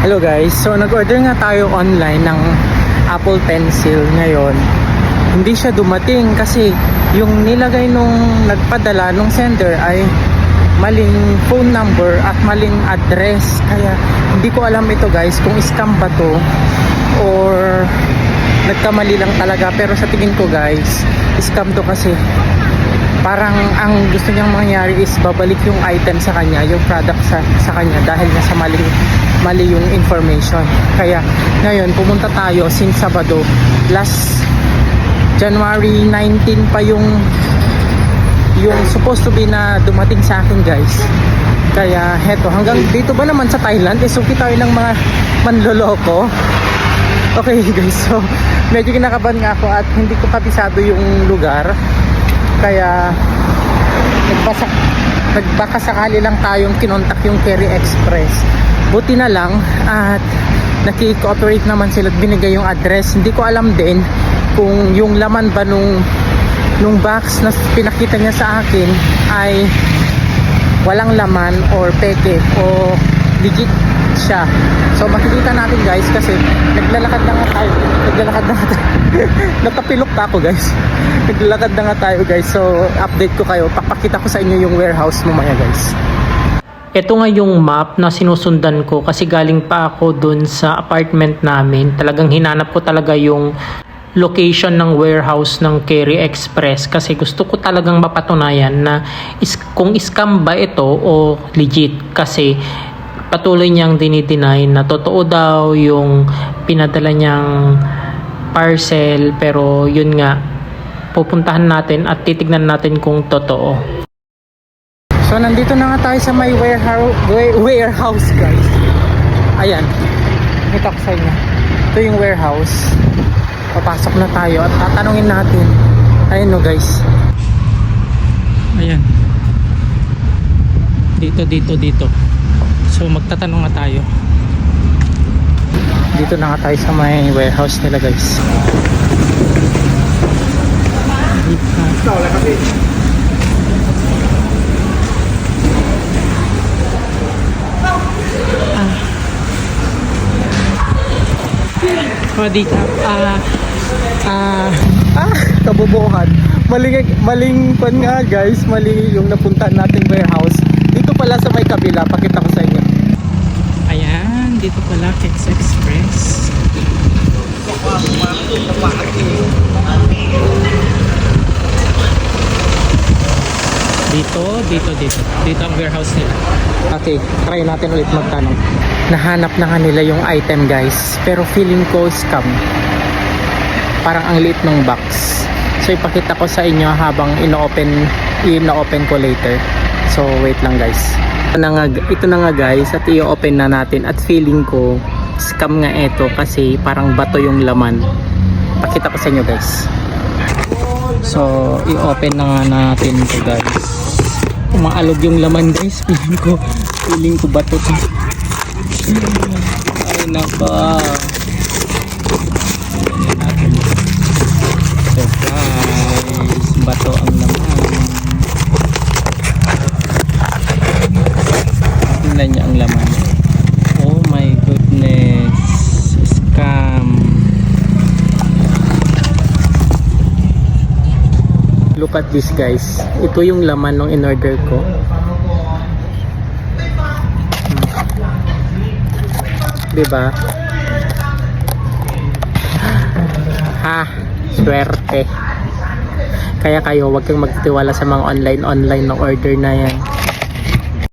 Hello guys, so nag-order nga tayo online ng Apple Pencil ngayon. Hindi siya dumating kasi yung nilagay nung nagpadala nung sender ay maling phone number at maling address. Kaya hindi ko alam ito guys kung scam ba to or nagkamali lang talaga. Pero sa tingin ko guys, scam to kasi parang ang gusto niyang mangyari is babalik yung item sa kanya, yung product sa kanya dahil nasa mali yung information. Kaya ngayon pumunta tayo since Sabado, last January 19 pa yung supposed to be na dumating sa akin guys. Kaya heto, hanggang dito ba naman sa Thailand suki tayo ng mga manloloko. Okay guys, so medyo kinakabahan nga ako at hindi ko kabisado yung lugar. Kaya nagbaka sakali lang tayong kinontak yung Kerry Express. Buti na lang at naki-cooperate naman sila at binigay yung address. Hindi ko alam din kung yung laman ba nung box na pinakita niya sa akin ay walang laman or peke o legit siya. So makikita natin guys kasi naglalakad na nga tayo. Natapilok pa ako guys. Naglalakad na nga tayo guys. So update ko kayo. Papakita ko sa inyo yung warehouse mamaya guys. Ito nga yung map na sinusundan ko kasi galing pa ako dun sa apartment namin. Talagang hinanap ko talaga yung location ng warehouse ng Kerry Express kasi gusto ko talagang mapatunayan na kung scam ba ito o legit kasi patuloy niyang dinideny na totoo daw yung pinadala niyang parcel, pero yun nga, pupuntahan natin at titignan natin kung totoo. So nandito na nga tayo sa may warehouse guys. Ayan, kita ko sa inyo, ito yung warehouse. Papasok na tayo at tatanungin natin. Ayun no guys, ayan, dito. So magtatanong nga tayo. Dito na nga tayo sa may warehouse nila guys. Dito. Kabobohan. Maling pan nga guys. Mali yung napuntahan nating warehouse. Dito pala sa may kabila. Pakita ko sa inyo. Ayan. Dito pala Kerry Express. Dito ang warehouse nila. Okay, try natin ulit magtanong. Nahanap na nga nila yung item guys, pero feeling ko scam. Parang ang liit ng box. So ipakita ko sa inyo habang ino-open ko later. So wait lang guys. Ito na nga guys at i-open na natin at feeling ko scam nga ito kasi parang bato yung laman. Pakita ko sa inyo guys. So i-open na nga natin ito guys. Umaalog yung laman guys. Feeling ko bato to. Ay naka. Surprise. Bato ang laman. Tingnan niya ang laman. Oh my goodness. Scam. Look at this guys. Ito yung laman ng in-order ko. Diba? Ha, swerte. Kaya kayo, wag kang magtiwala sa mga online na order na yan.